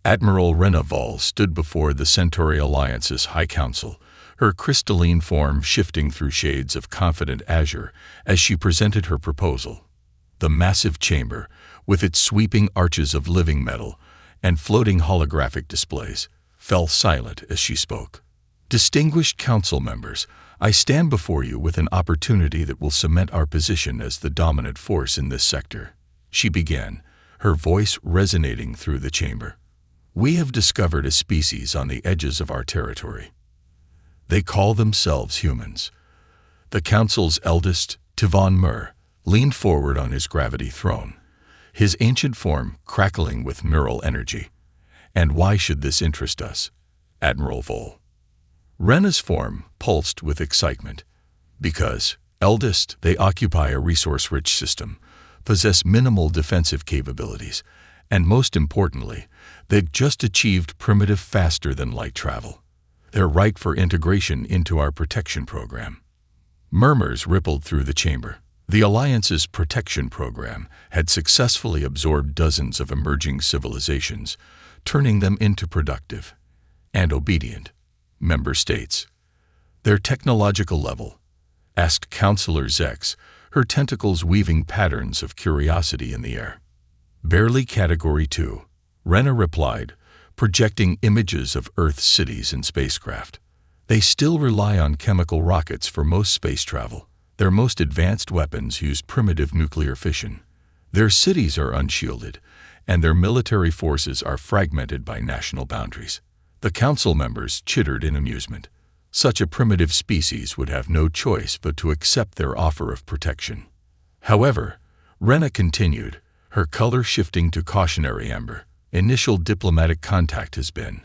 Admiral Renaval stood before the Centauri Alliance's High Council, her crystalline form shifting through shades of confident azure as she presented her proposal. The massive chamber, with its sweeping arches of living metal and floating holographic displays, fell silent as she spoke. Distinguished council members, I stand before you with an opportunity that will cement our position as the dominant force in this sector. She began, her voice resonating through the chamber. We have discovered a species on the edges of our territory. They call themselves humans. The council's eldest, Tivon Mur, leaned forward on his gravity throne, his ancient form crackling with neural energy. And why should this interest us? Admiral Vol. Rena's form pulsed with excitement. Because, eldest, they occupy a resource-rich system, possess minimal defensive capabilities, and most importantly, they've just achieved primitive faster-than-light travel. They're ripe for integration into our protection program. Murmurs rippled through the chamber. The Alliance's protection program had successfully absorbed dozens of emerging civilizations, turning them into productive and obedient member states. Their technological level? Asked Counselor Zex, her tentacles weaving patterns of curiosity in the air. Barely Category 2, Rena replied, projecting images of Earth's cities and spacecraft. They still rely on chemical rockets for most space travel. Their most advanced weapons use primitive nuclear fission. Their cities are unshielded, and their military forces are fragmented by national boundaries. The council members chittered in amusement. Such a primitive species would have no choice but to accept their offer of protection. However, Rena continued, her color shifting to cautionary amber. Initial diplomatic contact has been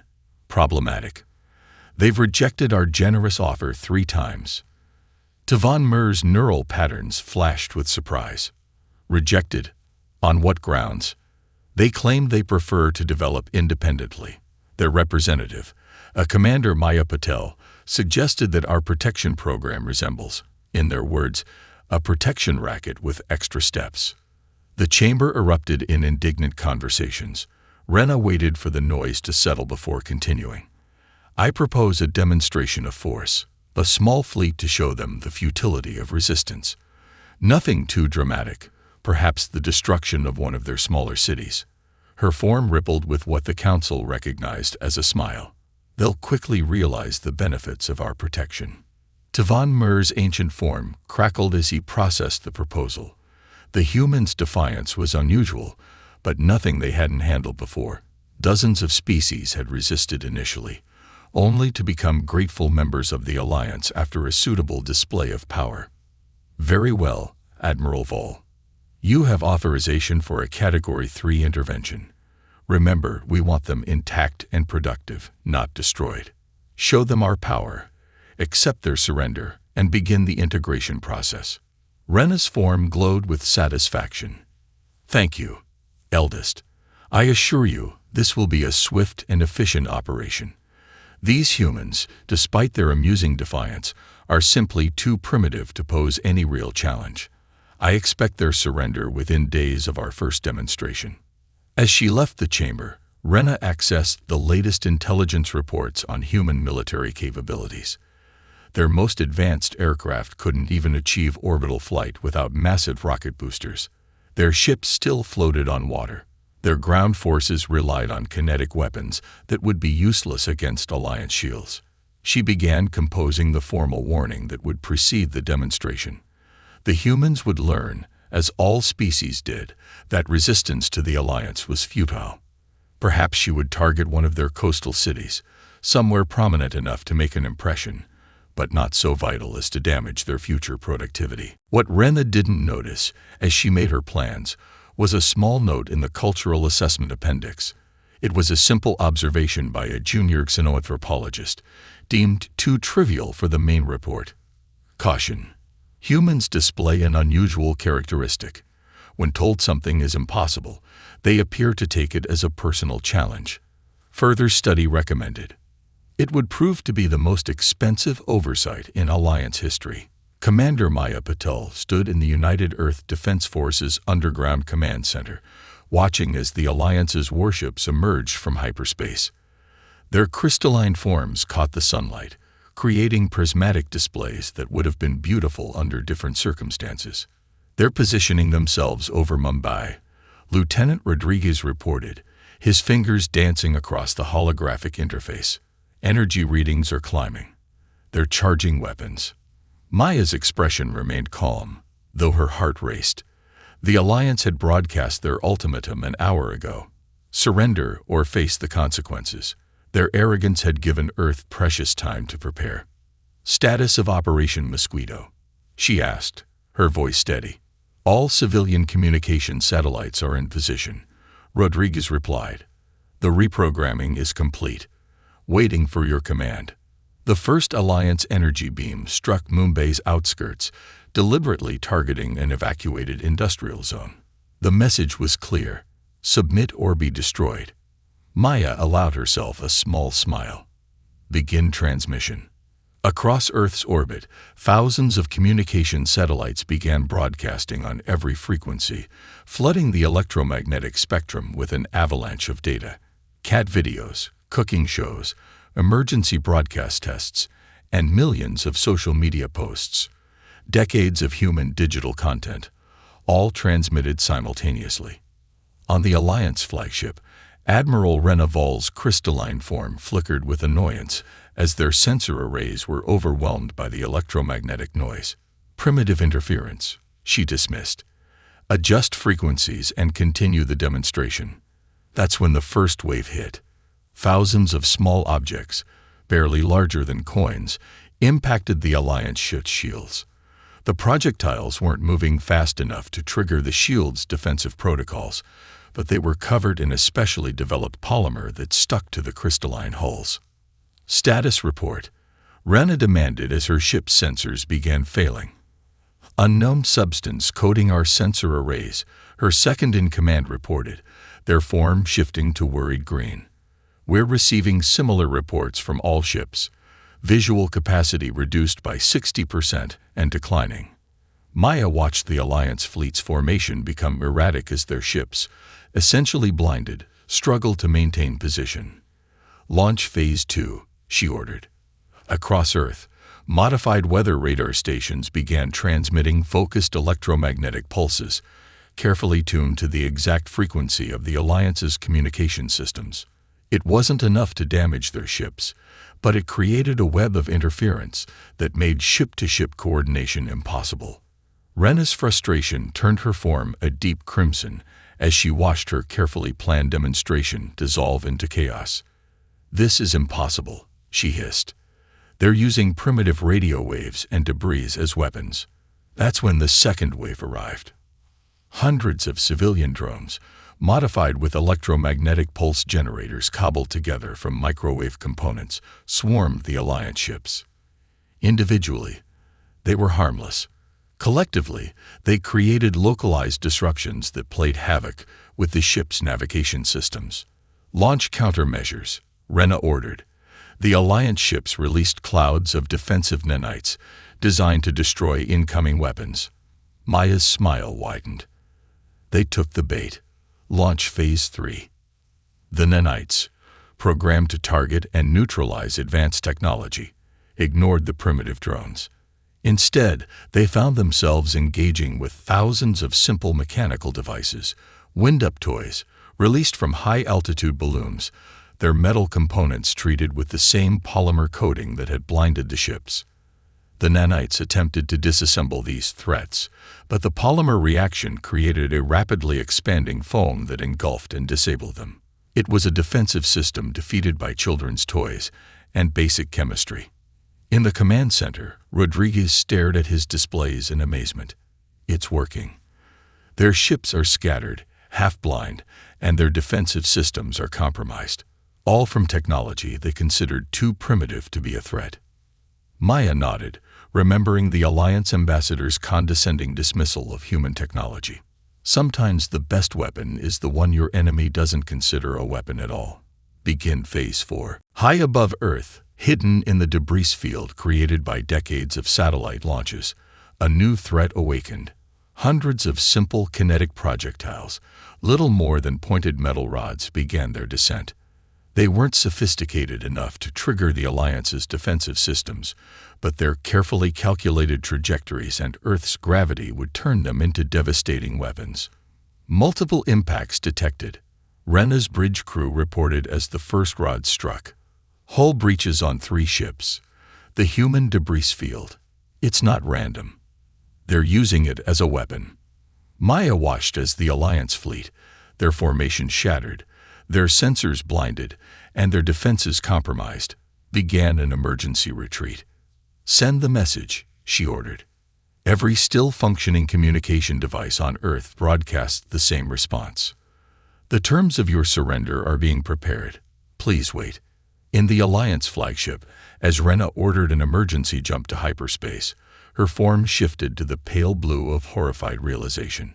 problematic. They've rejected our generous offer 3 times. Tivon Mur's neural patterns flashed with surprise. Rejected? On what grounds? They claim they prefer to develop independently. Their representative, a Commander Maya Patel, suggested that our protection program resembles, in their words, a protection racket with extra steps. The chamber erupted in indignant conversations. Rena waited for the noise to settle before continuing. I propose a demonstration of force, a small fleet to show them the futility of resistance. Nothing too dramatic, perhaps the destruction of one of their smaller cities. Her form rippled with what the council recognized as a smile. They'll quickly realize the benefits of our protection. Tivon Mur's ancient form crackled as he processed the proposal. The humans' defiance was unusual, but nothing they hadn't handled before. Dozens of species had resisted initially, only to become grateful members of the Alliance after a suitable display of power. Very well, Admiral Vol. You have authorization for a Category 3 intervention. Remember, we want them intact and productive, not destroyed. Show them our power, accept their surrender, and begin the integration process. Rena's form glowed with satisfaction. Thank you, eldest. I assure you, this will be a swift and efficient operation. These humans, despite their amusing defiance, are simply too primitive to pose any real challenge. I expect their surrender within days of our first demonstration. As she left the chamber, Rena accessed the latest intelligence reports on human military capabilities. Their most advanced aircraft couldn't even achieve orbital flight without massive rocket boosters. Their ships still floated on water. Their ground forces relied on kinetic weapons that would be useless against Alliance shields. She began composing the formal warning that would precede the demonstration. The humans would learn, as all species did, that resistance to the Alliance was futile. Perhaps she would target one of their coastal cities, somewhere prominent enough to make an impression, but not so vital as to damage their future productivity. What Rena didn't notice, as she made her plans, was a small note in the Cultural Assessment Appendix. It was a simple observation by a junior xenoanthropologist, deemed too trivial for the main report. Caution. Humans display an unusual characteristic. When told something is impossible, they appear to take it as a personal challenge. Further study recommended. It would prove to be the most expensive oversight in Alliance history. Commander Maya Patel stood in the United Earth Defense Forces Underground Command Center, watching as the Alliance's warships emerged from hyperspace. Their crystalline forms caught the sunlight, creating prismatic displays that would have been beautiful under different circumstances. They're positioning themselves over Mumbai, Lieutenant Rodriguez reported, his fingers dancing across the holographic interface. Energy readings are climbing. They're charging weapons. Maya's expression remained calm, though her heart raced. The Alliance had broadcast their ultimatum an hour ago. Surrender or face the consequences. Their arrogance had given Earth precious time to prepare. Status of Operation Mosquito? She asked, her voice steady. All civilian communication satellites are in position, Rodriguez replied. The reprogramming is complete. Waiting for your command. The first Alliance energy beam struck Mumbai's outskirts, deliberately targeting an evacuated industrial zone. The message was clear: submit or be destroyed. Maya allowed herself a small smile. Begin transmission. Across Earth's orbit, thousands of communication satellites began broadcasting on every frequency, flooding the electromagnetic spectrum with an avalanche of data. Cat videos, cooking shows, emergency broadcast tests, and millions of social media posts. Decades of human digital content, all transmitted simultaneously. On the Alliance flagship, Admiral Renaval's crystalline form flickered with annoyance as their sensor arrays were overwhelmed by the electromagnetic noise. Primitive interference, she dismissed. Adjust frequencies and continue the demonstration. That's when the first wave hit. Thousands of small objects, barely larger than coins, impacted the Alliance ship's shields. The projectiles weren't moving fast enough to trigger the shield's defensive protocols, but they were covered in a specially developed polymer that stuck to the crystalline hulls. Status report, Rena demanded as her ship's sensors began failing. Unknown substance coating our sensor arrays, her second-in-command reported, their form shifting to worried green. We're receiving similar reports from all ships. Visual capacity reduced by 60% and declining. Maya watched the Alliance fleet's formation become erratic as their ships, essentially blinded, struggled to maintain position. Launch Phase 2, she ordered. Across Earth, modified weather radar stations began transmitting focused electromagnetic pulses, carefully tuned to the exact frequency of the Alliance's communication systems. It wasn't enough to damage their ships, but it created a web of interference that made ship-to-ship coordination impossible. Rena's frustration turned her form a deep crimson as she watched her carefully planned demonstration dissolve into chaos. This is impossible, she hissed. They're using primitive radio waves and debris as weapons. That's when the second wave arrived. Hundreds of civilian drones, modified with electromagnetic pulse generators cobbled together from microwave components, swarmed the Alliance ships. Individually, they were harmless. Collectively, they created localized disruptions that played havoc with the ship's navigation systems. Launch countermeasures, Rena ordered. The Alliance ships released clouds of defensive nanites designed to destroy incoming weapons. Maya's smile widened. They took the bait. Launch Phase 3. The nanites, programmed to target and neutralize advanced technology, ignored the primitive drones. Instead, they found themselves engaging with thousands of simple mechanical devices, wind-up toys, released from high-altitude balloons, their metal components treated with the same polymer coating that had blinded the ships. The nanites attempted to disassemble these threats, but the polymer reaction created a rapidly expanding foam that engulfed and disabled them. It was a defensive system defeated by children's toys and basic chemistry. In the command center, Rodriguez stared at his displays in amazement. It's working. Their ships are scattered, half-blind, and their defensive systems are compromised, all from technology they considered too primitive to be a threat. Maya nodded, remembering the Alliance ambassador's condescending dismissal of human technology. Sometimes the best weapon is the one your enemy doesn't consider a weapon at all. Begin Phase 4. High above Earth, hidden in the debris field created by decades of satellite launches, a new threat awakened. Hundreds of simple kinetic projectiles, little more than pointed metal rods, began their descent. They weren't sophisticated enough to trigger the Alliance's defensive systems, but their carefully calculated trajectories and Earth's gravity would turn them into devastating weapons. Multiple impacts detected. Rena's bridge crew reported as the first rods struck. Hull breaches on 3 ships. The human debris field. It's not random. They're using it as a weapon. Maya watched as the Alliance fleet, their formation shattered, their sensors blinded, and their defenses compromised, began an emergency retreat. "Send the message," she ordered. Every still-functioning communication device on Earth broadcast the same response. "The terms of your surrender are being prepared. Please wait." In the Alliance flagship, as Rena ordered an emergency jump to hyperspace, her form shifted to the pale blue of horrified realization.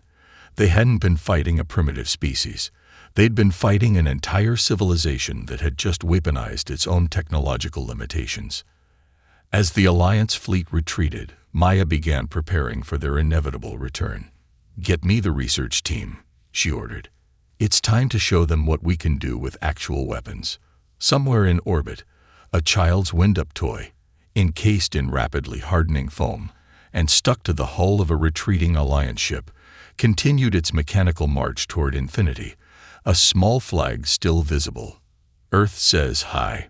They hadn't been fighting a primitive species. They'd been fighting an entire civilization that had just weaponized its own technological limitations. As the Alliance fleet retreated, Maya began preparing for their inevitable return. "Get me the research team," she ordered. "It's time to show them what we can do with actual weapons." Somewhere in orbit, a child's wind-up toy, encased in rapidly hardening foam and stuck to the hull of a retreating Alliance ship, continued its mechanical march toward infinity, a small flag still visible. "Earth says hi."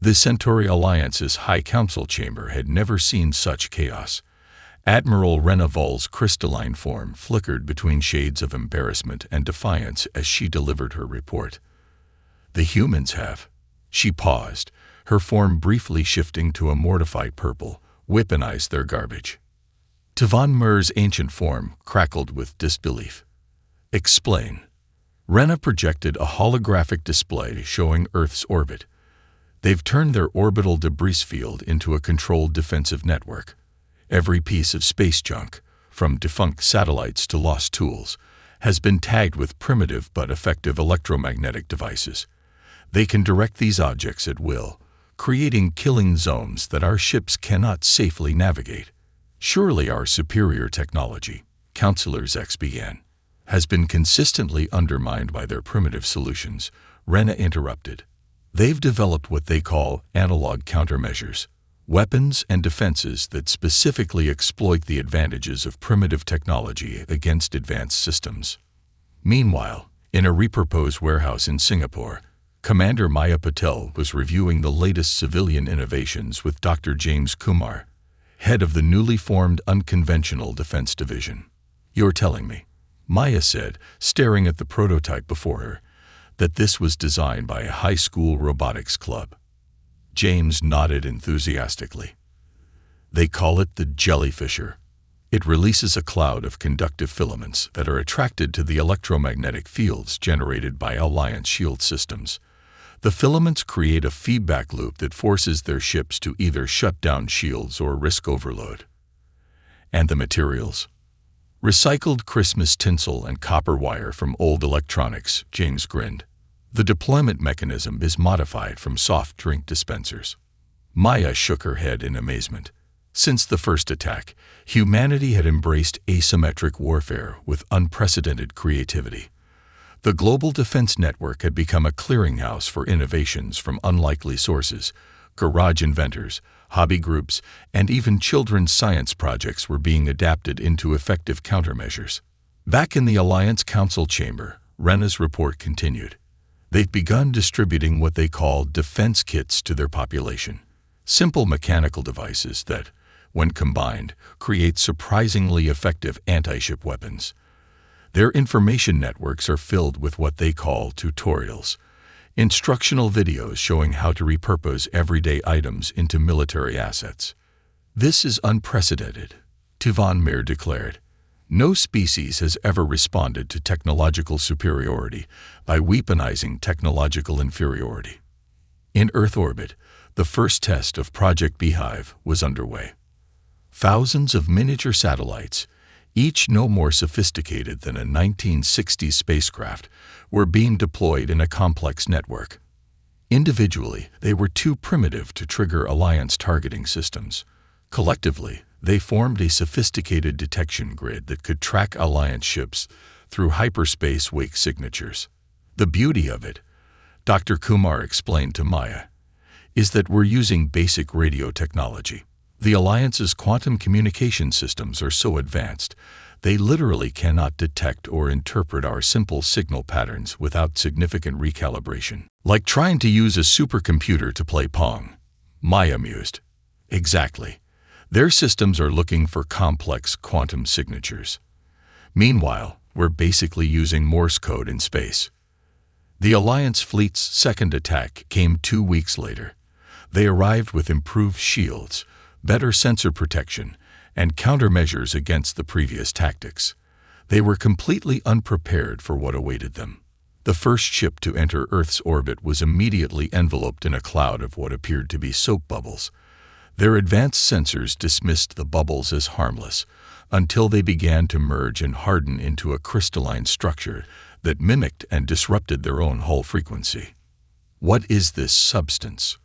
The Centauri Alliance's High Council chamber had never seen such chaos. Admiral Rena Vol's crystalline form flickered between shades of embarrassment and defiance as she delivered her report. "The humans have." She paused, her form briefly shifting to a mortified purple, weaponized their garbage. Tivan Mur's ancient form crackled with disbelief. "Explain." Rena projected a holographic display showing Earth's orbit. "They've turned their orbital debris field into a controlled defensive network. Every piece of space junk, from defunct satellites to lost tools, has been tagged with primitive but effective electromagnetic devices. They can direct these objects at will, creating killing zones that our ships cannot safely navigate. Surely our superior technology," Counselor X began, "has been consistently undermined by their primitive solutions," Rena interrupted. "They've developed what they call analog countermeasures, weapons and defenses that specifically exploit the advantages of primitive technology against advanced systems." Meanwhile, in a repurposed warehouse in Singapore, Commander Maya Patel was reviewing the latest civilian innovations with Dr. James Kumar, head of the newly formed Unconventional Defense Division. "You're telling me," Maya said, staring at the prototype before her, "that this was designed by a high school robotics club?" James nodded enthusiastically. "They call it the Jellyfisher. It releases a cloud of conductive filaments that are attracted to the electromagnetic fields generated by Alliance shield systems. The filaments create a feedback loop that forces their ships to either shut down shields or risk overload." "And the materials?" "Recycled Christmas tinsel and copper wire from old electronics," James grinned. "The deployment mechanism is modified from soft drink dispensers." Maya shook her head in amazement. Since the first attack, humanity had embraced asymmetric warfare with unprecedented creativity. The global defense network had become a clearinghouse for innovations from unlikely sources. Garage inventors, hobby groups, and even children's science projects were being adapted into effective countermeasures. Back in the Alliance Council chamber, Rena's report continued. They'd begun distributing what they called defense kits to their population. Simple mechanical devices that, when combined, create surprisingly effective anti-ship weapons. Their information networks are filled with what they call tutorials, instructional videos showing how to repurpose everyday items into military assets. "This is unprecedented," Tivan Mir declared. "No species has ever responded to technological superiority by weaponizing technological inferiority." In Earth orbit, the first test of Project Beehive was underway. Thousands of miniature satellites, each no more sophisticated than a 1960s spacecraft, were being deployed in a complex network. Individually, they were too primitive to trigger Alliance targeting systems. Collectively, They formed a sophisticated detection grid that could track Alliance ships through hyperspace wake signatures. The beauty of it, Dr. Kumar explained to Maya, is that we're using basic radio technology. The Alliance's quantum communication systems are so advanced, they literally cannot detect or interpret our simple signal patterns without significant recalibration. Like trying to use a supercomputer to play Pong, Maya mused. Exactly. Their systems are looking for complex quantum signatures. Meanwhile, we're basically using Morse code in space. The Alliance fleet's second attack came 2 weeks later. They arrived with improved shields, better sensor protection, and countermeasures against the previous tactics. They were completely unprepared for what awaited them. The first ship to enter Earth's orbit was immediately enveloped in a cloud of what appeared to be soap bubbles. Their advanced sensors dismissed the bubbles as harmless, until they began to merge and harden into a crystalline structure that mimicked and disrupted their own hull frequency. What is this substance?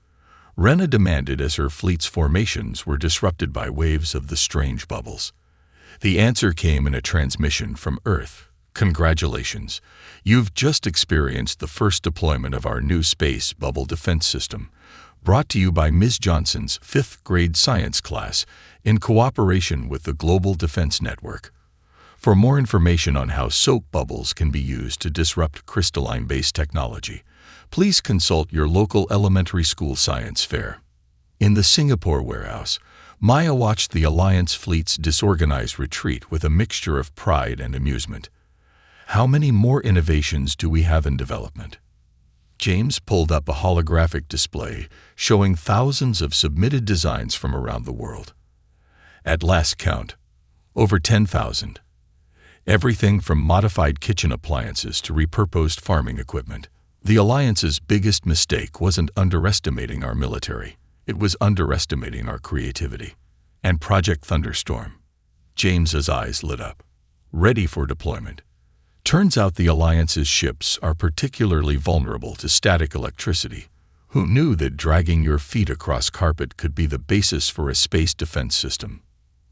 Rena demanded as her fleet's formations were disrupted by waves of the strange bubbles. The answer came in a transmission from Earth. Congratulations, you've just experienced the first deployment of our new space bubble defense system, brought to you by Ms. Johnson's 5th grade science class in cooperation with the Global Defense Network. For more information on how soap bubbles can be used to disrupt crystalline-based technology, please consult your local elementary school science fair. In the Singapore warehouse, Maya watched the Alliance fleet's disorganized retreat with a mixture of pride and amusement. How many more innovations do we have in development? James pulled up a holographic display showing thousands of submitted designs from around the world. At last count, over 10,000. Everything from modified kitchen appliances to repurposed farming equipment. The Alliance's biggest mistake wasn't underestimating our military. It was underestimating our creativity. And Project Thunderstorm. James's eyes lit up. Ready for deployment. Turns out the Alliance's ships are particularly vulnerable to static electricity. Who knew that dragging your feet across carpet could be the basis for a space defense system?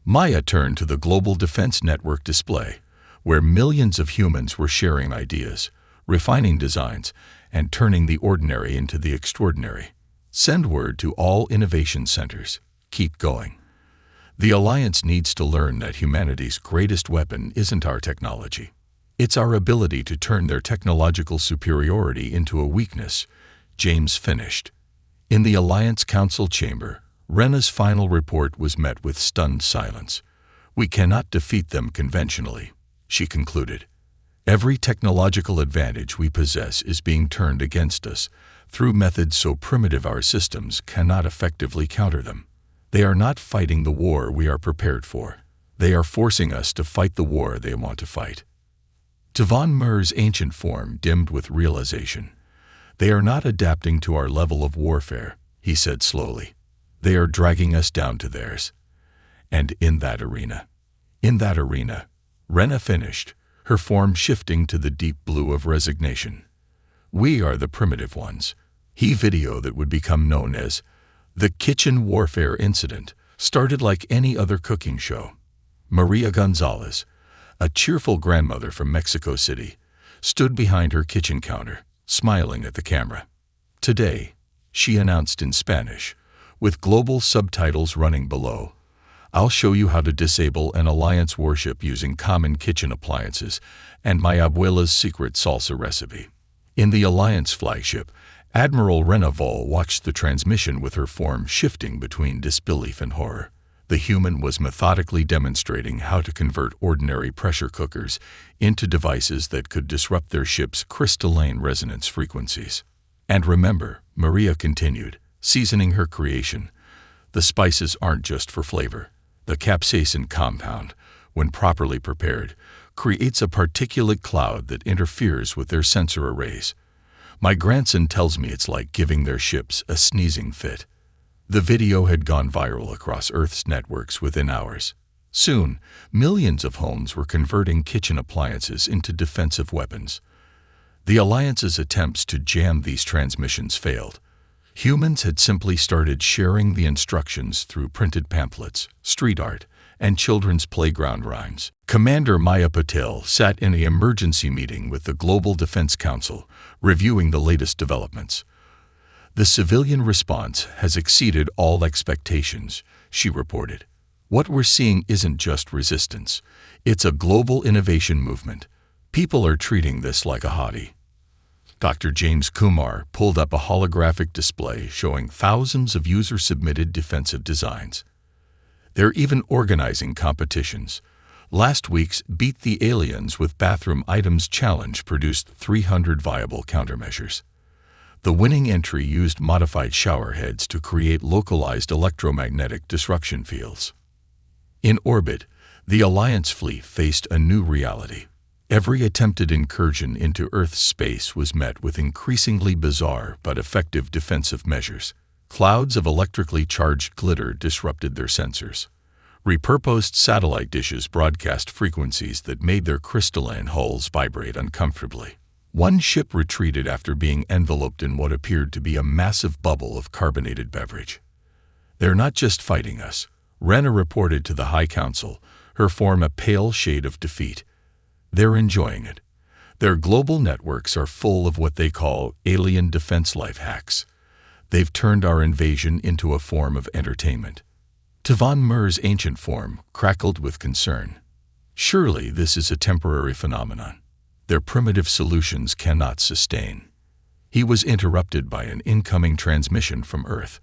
Maya turned to the Global Defense Network display, where millions of humans were sharing ideas, refining designs, and turning the ordinary into the extraordinary. Send word to all innovation centers. Keep going. The Alliance needs to learn that humanity's greatest weapon isn't our technology. It's our ability to turn their technological superiority into a weakness, James finished. In the Alliance Council chamber, Rena's final report was met with stunned silence. We cannot defeat them conventionally, she concluded. Every technological advantage we possess is being turned against us through methods so primitive our systems cannot effectively counter them. They are not fighting the war we are prepared for. They are forcing us to fight the war they want to fight. Tavon Mur's ancient form dimmed with realization. They are not adapting to our level of warfare, he said slowly. They are dragging us down to theirs. And in that arena, Rena finished, her form shifting to the deep blue of resignation. We are the primitive ones. He video that would become known as the Kitchen Warfare Incident started like any other cooking show. Maria Gonzalez, a cheerful grandmother from Mexico City, stood behind her kitchen counter, smiling at the camera. Today, she announced in Spanish, with global subtitles running below, I'll show you how to disable an Alliance warship using common kitchen appliances and my abuela's secret salsa recipe. In the Alliance flagship, Admiral Rena Vol watched the transmission with her form shifting between disbelief and horror. The human was methodically demonstrating how to convert ordinary pressure cookers into devices that could disrupt their ship's crystalline resonance frequencies. And remember, Maria continued, seasoning her creation, the spices aren't just for flavor. The capsaicin compound, when properly prepared, creates a particulate cloud that interferes with their sensor arrays. My grandson tells me it's like giving their ships a sneezing fit. The video had gone viral across Earth's networks within hours. Soon, millions of homes were converting kitchen appliances into defensive weapons. The Alliance's attempts to jam these transmissions failed. Humans had simply started sharing the instructions through printed pamphlets, street art, and children's playground rhymes. Commander Maya Patel sat in an emergency meeting with the Global Defense Council, reviewing the latest developments. "The civilian response has exceeded all expectations," she reported. "What we're seeing isn't just resistance. It's a global innovation movement. People are treating this like a hobby." Dr. James Kumar pulled up a holographic display showing thousands of user-submitted defensive designs. They're even organizing competitions. Last week's Beat the Aliens with Bathroom Items challenge produced 300 viable countermeasures. The winning entry used modified shower heads to create localized electromagnetic disruption fields. In orbit, the Alliance fleet faced a new reality. Every attempted incursion into Earth's space was met with increasingly bizarre but effective defensive measures. Clouds of electrically charged glitter disrupted their sensors. Repurposed satellite dishes broadcast frequencies that made their crystalline hulls vibrate uncomfortably. One ship retreated after being enveloped in what appeared to be a massive bubble of carbonated beverage. "They're not just fighting us," Rena reported to the High Council, her form a pale shade of defeat. "They're enjoying it. Their global networks are full of what they call alien defense life hacks. They've turned our invasion into a form of entertainment." Tavon Mur's ancient form crackled with concern. "Surely this is a temporary phenomenon. Their primitive solutions cannot sustain." He was interrupted by an incoming transmission from Earth.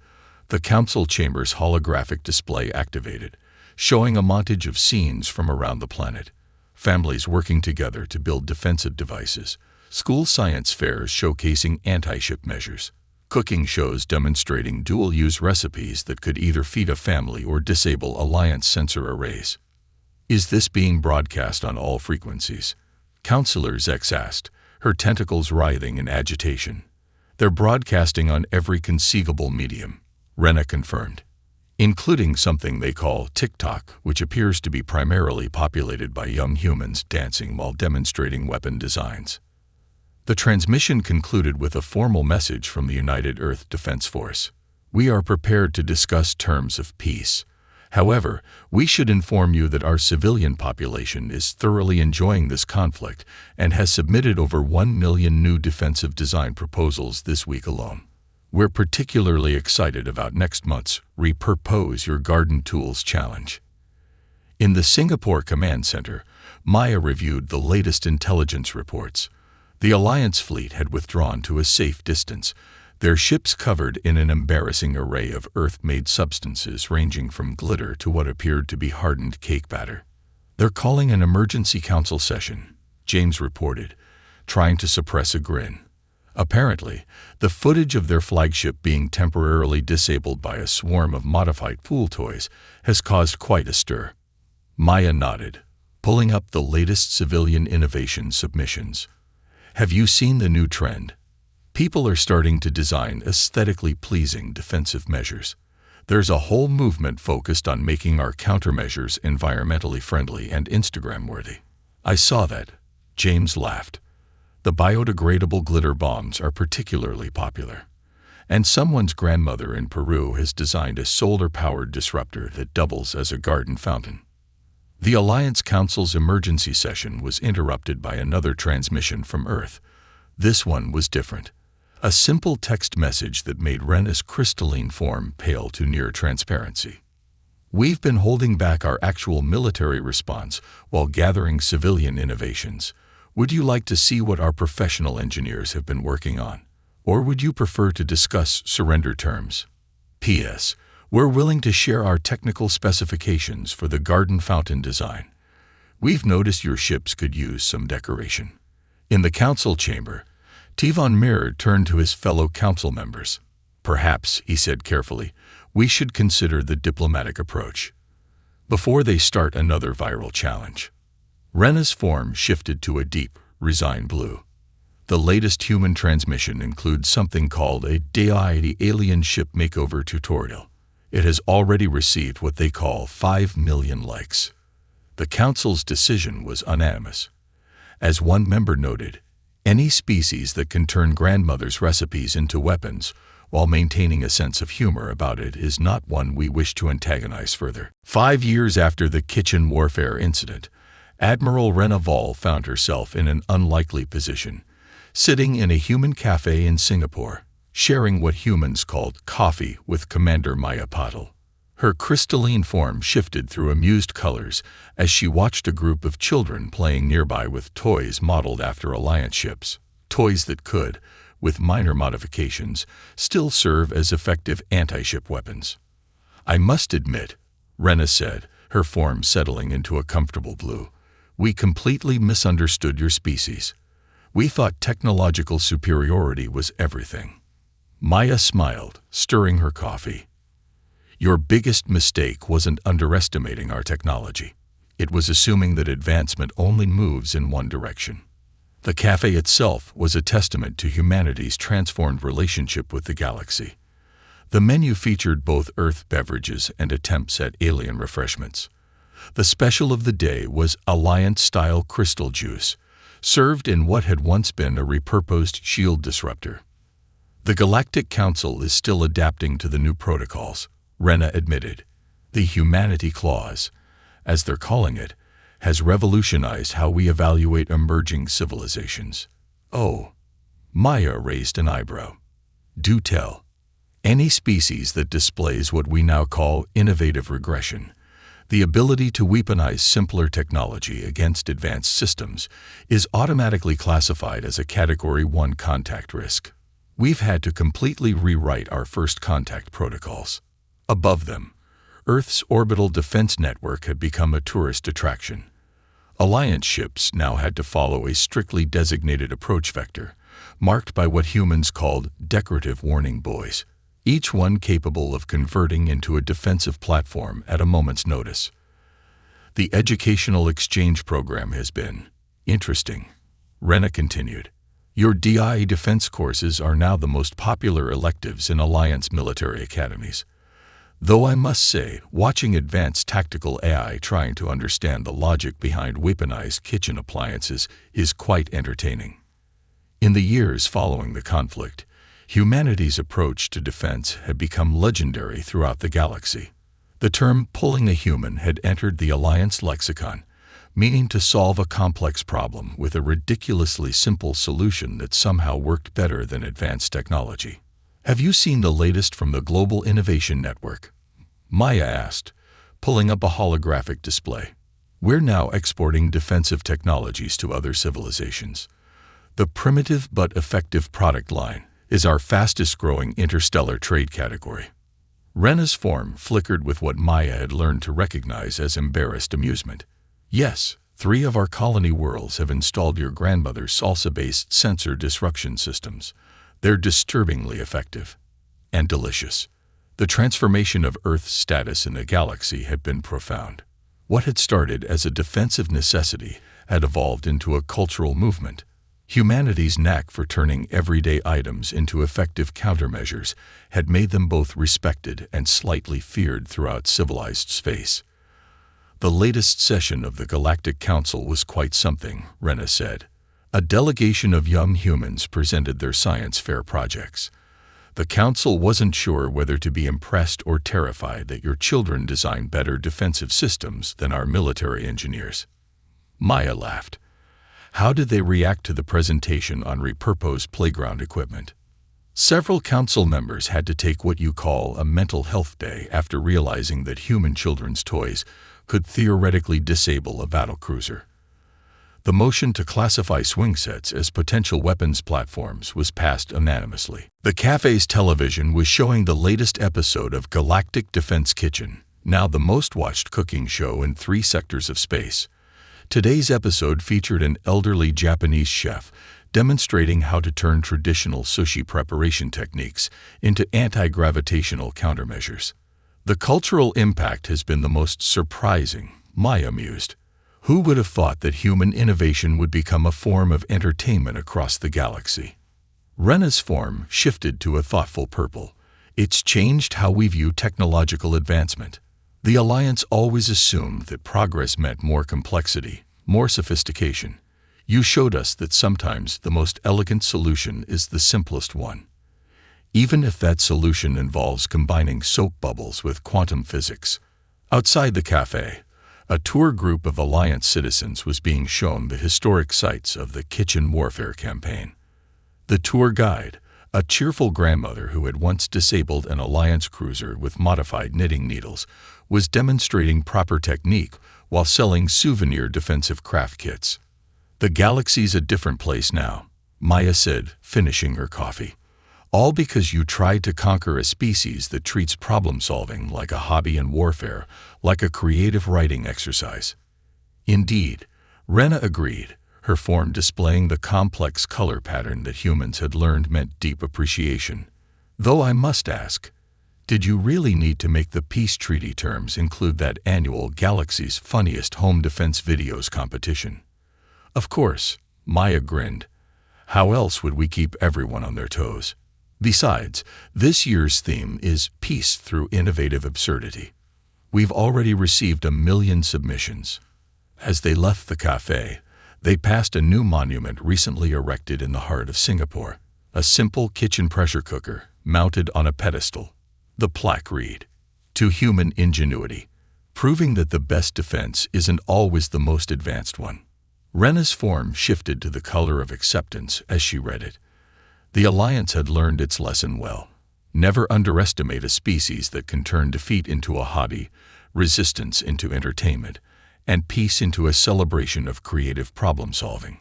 The council chamber's holographic display activated, showing a montage of scenes from around the planet. Families working together to build defensive devices, school science fairs showcasing anti-ship measures, cooking shows demonstrating dual-use recipes that could either feed a family or disable Alliance sensor arrays. "Is this being broadcast on all frequencies?" Counselor Zex asked, her tentacles writhing in agitation. "They're broadcasting on every conceivable medium," Rena confirmed, including something they call TikTok, which appears to be primarily populated by young humans dancing while demonstrating weapon designs. The transmission concluded with a formal message from the United Earth Defense Force. "We are prepared to discuss terms of peace. However, we should inform you that our civilian population is thoroughly enjoying this conflict and has submitted over 1 million new defensive design proposals this week alone. We're particularly excited about next month's Repurpose Your Garden Tools Challenge." In the Singapore Command Center, Maya reviewed the latest intelligence reports. The Alliance fleet had withdrawn to a safe distance, their ships covered in an embarrassing array of Earth-made substances ranging from glitter to what appeared to be hardened cake batter. "They're calling an emergency council session," James reported, trying to suppress a grin. Apparently, the footage of their flagship being temporarily disabled by a swarm of modified pool toys has caused quite a stir. Maya nodded, pulling up the latest civilian innovation submissions. "Have you seen the new trend? People are starting to design aesthetically pleasing defensive measures. There's a whole movement focused on making our countermeasures environmentally friendly and Instagram-worthy." "I saw that," James laughed. "The biodegradable glitter bombs are particularly popular. And someone's grandmother in Peru has designed a solar-powered disruptor that doubles as a garden fountain." The Alliance Council's emergency session was interrupted by another transmission from Earth. This one was different. A simple text message that made Rena's crystalline form pale to near transparency. "We've been holding back our actual military response while gathering civilian innovations. Would you like to see what our professional engineers have been working on? Or would you prefer to discuss surrender terms? P.S. We're willing to share our technical specifications for the garden fountain design. We've noticed your ships could use some decoration." In the council chamber, Tavon Mir turned to his fellow council members. "Perhaps," he said carefully, "we should consider the diplomatic approach before they start another viral challenge." Rena's form shifted to a deep, resigned blue. The latest human transmission includes something called a Deity Alien Ship Makeover Tutorial. It has already received what they call 5 million likes. The council's decision was unanimous. As one member noted, "Any species that can turn grandmother's recipes into weapons while maintaining a sense of humor about it, is not one we wish to antagonize further. 5 years after the kitchen warfare incident, Admiral Rena Vall found herself in an unlikely position, sitting in a human cafe in Singapore, sharing what humans called coffee with Commander Maya Patil. Her crystalline form shifted through amused colors as she watched a group of children playing nearby with toys modeled after Alliance ships, toys that could, with minor modifications, still serve as effective anti-ship weapons. "I must admit," Rena said, her form settling into a comfortable blue, "we completely misunderstood your species. We thought technological superiority was everything." Maya smiled, stirring her coffee. "Your biggest mistake wasn't underestimating our technology. It was assuming that advancement only moves in one direction." The cafe itself was a testament to humanity's transformed relationship with the galaxy. The menu featured both Earth beverages and attempts at alien refreshments. The special of the day was Alliance-style crystal juice, served in what had once been a repurposed shield disruptor. "The Galactic Council is still adapting to the new protocols," Rena admitted. "The Humanity Clause, as they're calling it, has revolutionized how we evaluate emerging civilizations." "Oh." Maya raised an eyebrow. "Do tell." "Any species that displays what we now call innovative regression, the ability to weaponize simpler technology against advanced systems, is automatically classified as a Category 1 contact risk. We've had to completely rewrite our first contact protocols. Above them, Earth's orbital defense network had become a tourist attraction. Alliance ships now had to follow a strictly designated approach vector, marked by what humans called decorative warning buoys, each one capable of converting into a defensive platform at a moment's notice. The educational exchange program has been interesting," Rena continued. "Your DI defense courses are now the most popular electives in Alliance military academies. Though I must say, watching advanced tactical AI trying to understand the logic behind weaponized kitchen appliances is quite entertaining." In the years following the conflict, humanity's approach to defense had become legendary throughout the galaxy. The term "pulling a human" had entered the Alliance lexicon, meaning to solve a complex problem with a ridiculously simple solution that somehow worked better than advanced technology. "Have you seen the latest from the Global Innovation Network?" Maya asked, pulling up a holographic display. "We're now exporting defensive technologies to other civilizations. The primitive but effective product line is our fastest-growing interstellar trade category." Rena's form flickered with what Maya had learned to recognize as embarrassed amusement. "Yes, 3 of our colony worlds have installed your grandmother's salsa-based sensor disruption systems. They're disturbingly effective. And delicious." The transformation of Earth's status in the galaxy had been profound. What had started as a defensive necessity had evolved into a cultural movement. Humanity's knack for turning everyday items into effective countermeasures had made them both respected and slightly feared throughout civilized space. "The latest session of the Galactic Council was quite something," Rena said. "A delegation of young humans presented their science fair projects. The council wasn't sure whether to be impressed or terrified that your children designed better defensive systems than our military engineers." Maya laughed. "How did they react to the presentation on repurposed playground equipment?" "Several council members had to take what you call a mental health day after realizing that human children's toys could theoretically disable a battlecruiser. The motion to classify swing sets as potential weapons platforms was passed unanimously." The cafe's television was showing the latest episode of Galactic Defense Kitchen, now the most-watched cooking show in 3 sectors of space. Today's episode featured an elderly Japanese chef demonstrating how to turn traditional sushi preparation techniques into anti-gravitational countermeasures. "The cultural impact has been the most surprising," Maya mused. "Who would have thought that human innovation would become a form of entertainment across the galaxy?" Rena's form shifted to a thoughtful purple. "It's changed how we view technological advancement. The Alliance always assumed that progress meant more complexity, more sophistication. You showed us that sometimes the most elegant solution is the simplest one. even if that solution involves combining soap bubbles with quantum physics. Outside the cafe, a tour group of Alliance citizens was being shown the historic sites of the kitchen warfare campaign. The tour guide, a cheerful grandmother who had once disabled an Alliance cruiser with modified knitting needles, was demonstrating proper technique while selling souvenir defensive craft kits. "The galaxy's a different place now," Maya said, finishing her coffee. "All because you tried to conquer a species that treats problem-solving like a hobby and warfare like a creative writing exercise." Indeed, Rena agreed, her form displaying the complex color pattern that humans had learned meant deep appreciation. "Though I must ask, did you really need to make the peace treaty terms include that annual Galaxy's Funniest Home Defense Videos competition?" "Of course," Maya grinned. "How else would we keep everyone on their toes? Besides, this year's theme is Peace Through Innovative Absurdity. We've already received 1 million submissions." As they left the cafe, they passed a new monument recently erected in the heart of Singapore, a simple kitchen pressure cooker mounted on a pedestal. The plaque read, "To human ingenuity, proving that the best defense isn't always the most advanced one." Rena's form shifted to the color of acceptance as she read it. The Alliance had learned its lesson well. Never underestimate a species that can turn defeat into a hobby, resistance into entertainment, and peace into a celebration of creative problem-solving.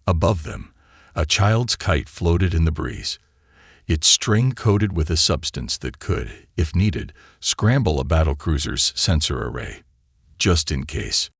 Above them, a child's kite floated in the breeze, its string coated with a substance that could, if needed, scramble a battlecruiser's sensor array. Just in case.